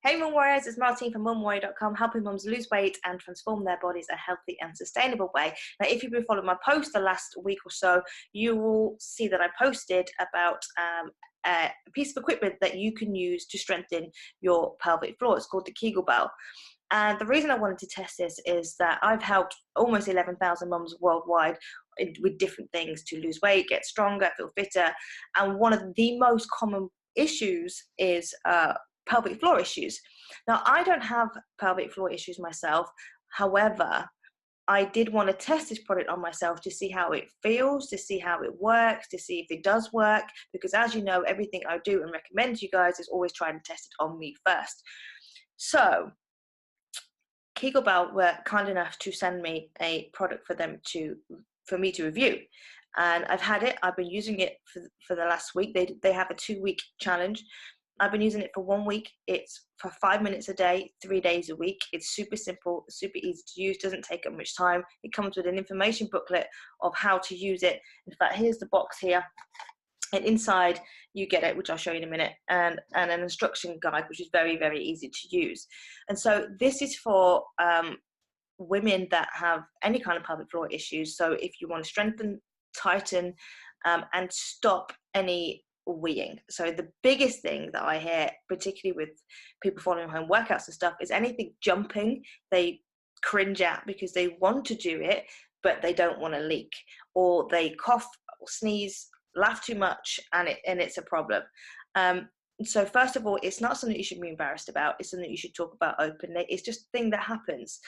Hey Mum Warriors, it's Martine from mumwarrior.com, helping mums lose weight and transform their bodies a healthy and sustainable way. Now, if you've been following my post the last week or so, you will see that I posted about a piece of equipment that you can use to strengthen your pelvic floor. It's called the Kegelbell. And the reason I wanted to test this is that I've helped almost 11,000 mums worldwide with different things to lose weight, get stronger, feel fitter. And one of the most common issues is pelvic floor issues. Now, I don't have pelvic floor issues myself. However, I did want to test this product on myself to see how it feels, to see how it works, to see if it does work. Because as you know, everything I do and recommend to you guys is always trying to test it on me first. So, Kegelbell were kind enough to send me a product for me to review. And I've had it. I've been using it for the last week. They have a 2-week challenge. I've been using it for 1 week. It's for 5 minutes a day, 3 days a week. It's super simple, super easy to use, doesn't take up much time. It comes with an information booklet of how to use it. In fact, here's the box here. And inside you get it, which I'll show you in a minute, and an instruction guide, which is very, very easy to use. And so this is for women that have any kind of pelvic floor issues. So if you want to strengthen, tighten, and stop any weeing. So the biggest thing that I hear, particularly with people following home workouts and stuff, is anything jumping, they cringe at because they want to do it, but they don't want to leak, or they cough or sneeze, laugh too much, and it's a problem. So first of all, it's not something you should be embarrassed about. It's something you should talk about openly. It's just a thing that happens.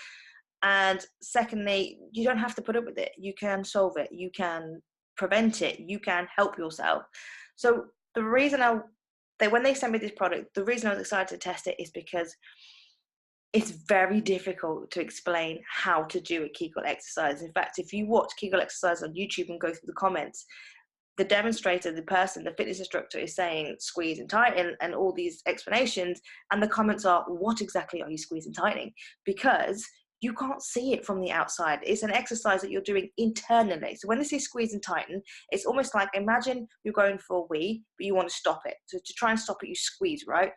And secondly, you don't have to put up with it. You can solve it. You can prevent it. You can help yourself. So the reason when they sent me this product, the reason I was excited to test it is because it's very difficult to explain how to do a Kegel exercise. In fact, if you watch Kegel exercise on YouTube and go through the comments, the demonstrator, the fitness instructor is saying squeeze and tighten and all these explanations, and the comments are, what exactly are you squeezing and tightening? Because you can't see it from the outside. It's an exercise that you're doing internally. So when they say squeeze and tighten, it's almost like, imagine you're going for a wee, but you want to stop it. So to try and stop it, you squeeze, right?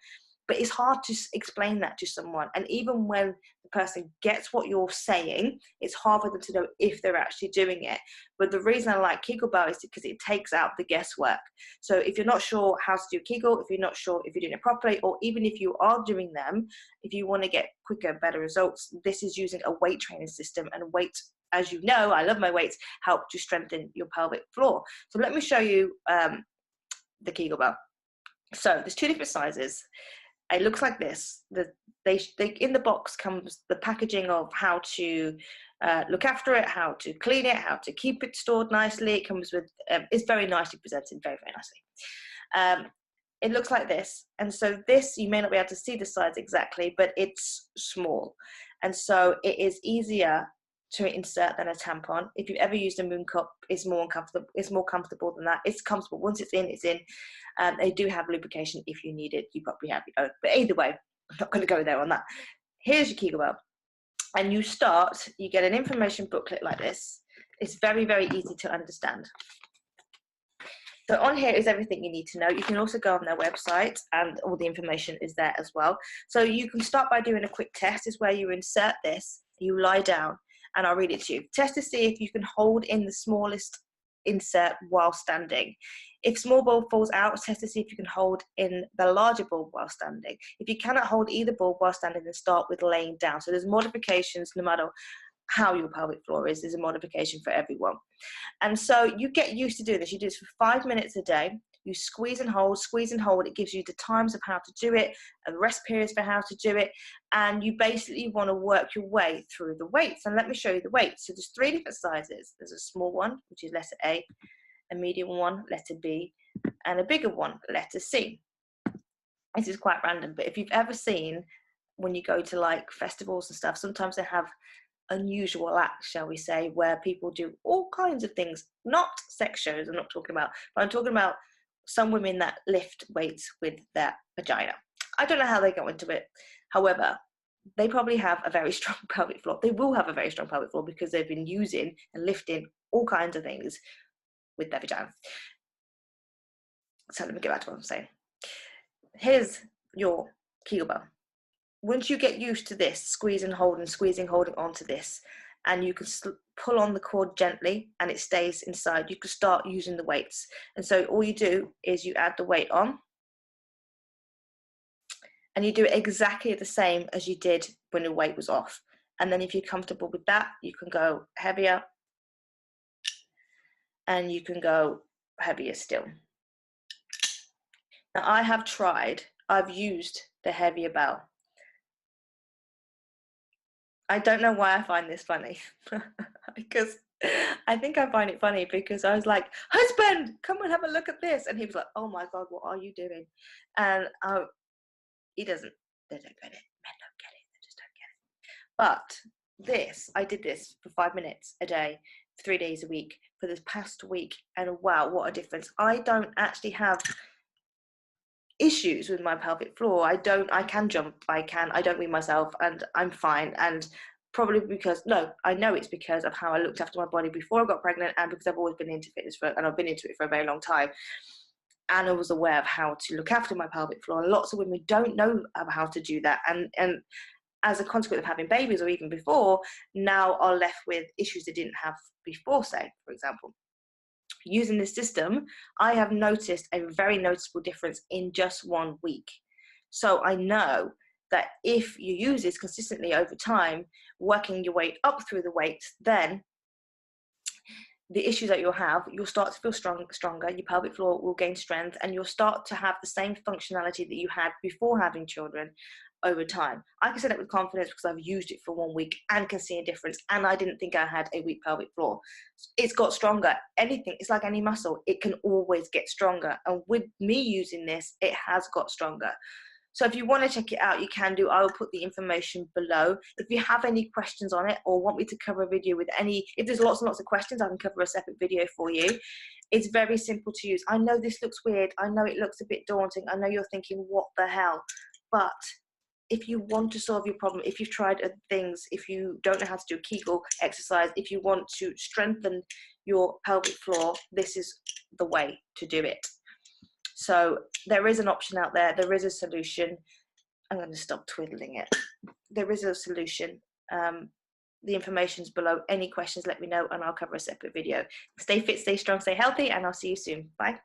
But it's hard to explain that to someone. And even when the person gets what you're saying, it's hard for them to know if they're actually doing it. But the reason I like Kegelbell is because it takes out the guesswork. So if you're not sure how to do Kegel, if you're not sure if you're doing it properly, or even if you are doing them, if you want to get quicker, better results, this is using a weight training system. And weights, as you know, I love my weights, help to strengthen your pelvic floor. So let me show you the Kegelbell. So there's 2 different sizes. It looks like this. They in the box comes the packaging of how to look after it, how to clean it, how to keep it stored nicely. It comes with, it's very nicely presented, very, very nicely. It looks like this. And so this, you may not be able to see the size exactly, but it's small. And so it is easier to insert than a tampon. If you've ever used a moon cup, it's more comfortable than that. It's comfortable. Once it's in, it's in. They do have lubrication if you need it. You probably have your own. But either way, I'm not going to go there on that. Here's your Kegelbell. And you get an information booklet like this. It's very, very easy to understand. So on here is everything you need to know. You can also go on their website and all the information is there as well. So you can start by doing a quick test. Is where you insert this, you lie down, and I'll read it to you. Test to see if you can hold in the smallest insert while standing. If small ball falls out, test to see if you can hold in the larger ball while standing. If you cannot hold either ball while standing, then start with laying down. So there's modifications no matter how your pelvic floor is. There's a modification for everyone. And so you get used to doing this. You do this for 5 minutes a day. You squeeze and hold, squeeze and hold. It gives you the times of how to do it, and rest periods for how to do it. And you basically want to work your way through the weights. And let me show you the weights. So there's 3 different sizes. There's a small one, which is letter A, a medium one, letter B, and a bigger one, letter C. This is quite random, but if you've ever seen, when you go to like festivals and stuff, sometimes they have unusual acts, shall we say, where people do all kinds of things, not sex shows, I'm not talking about, but I'm talking about some women that lift weights with their vagina. I don't know how they go into it. However, they probably have a very strong pelvic floor. They will have a very strong pelvic floor because they've been using and lifting all kinds of things with their vagina. So let me get back to what I'm saying. Here's your Kegelbell. once you get used to this, squeezing, holding onto this, and you can pull on the cord gently and it stays inside, you can start using the weights. And so all you do is you add the weight on, and you do it exactly the same as you did when the weight was off. And then if you're comfortable with that, you can go heavier, and you can go heavier still. Now I've used the heavier bell. I don't know why I find this funny, because I think I find it funny because I was like, husband, come and have a look at this. And he was like, oh my God, what are you doing? And they don't get it. Men don't get it. They just don't get it. But this, I did this for 5 minutes a day, 3 days a week for this past week. And wow, what a difference. I don't actually have issues with my pelvic floor. I can jump, I don't wean myself, and I'm fine. And probably because, no, I know it's because of how I looked after my body before I got pregnant, and because I've always been into fitness and I've been into it for a very long time. And I was aware of how to look after my pelvic floor. And lots of women don't know how to do that. And as a consequence of having babies, or even before, now are left with issues they didn't have before, say, for example. Using this system, I have noticed a very noticeable difference in just 1 week. So I know that if you use this consistently over time, working your way up through the weights, then the issues that you'll have, you'll start to feel stronger, your pelvic floor will gain strength, and you'll start to have the same functionality that you had before having children over time. I can say that with confidence because I've used it for 1 week and can see a difference, and I didn't think I had a weak pelvic floor. It's got stronger. It's like any muscle, it can always get stronger, and with me using this, it has got stronger. So if you want to check it out, you can do. I will put the information below. If you have any questions on it, or want me to cover a video with if there's lots and lots of questions, I can cover a separate video for you. It's very simple to use. I know this looks weird. I know it looks a bit daunting. I know you're thinking, what the hell? But if you want to solve your problem, if you've tried other things, if you don't know how to do a Kegel exercise, if you want to strengthen your pelvic floor, this is the way to do it. So there is an option out there. There is a solution. I'm going to stop twiddling it. There is a solution. The information's below. Any questions, let me know, and I'll cover a separate video. Stay fit, stay strong, stay healthy, and I'll see you soon. Bye.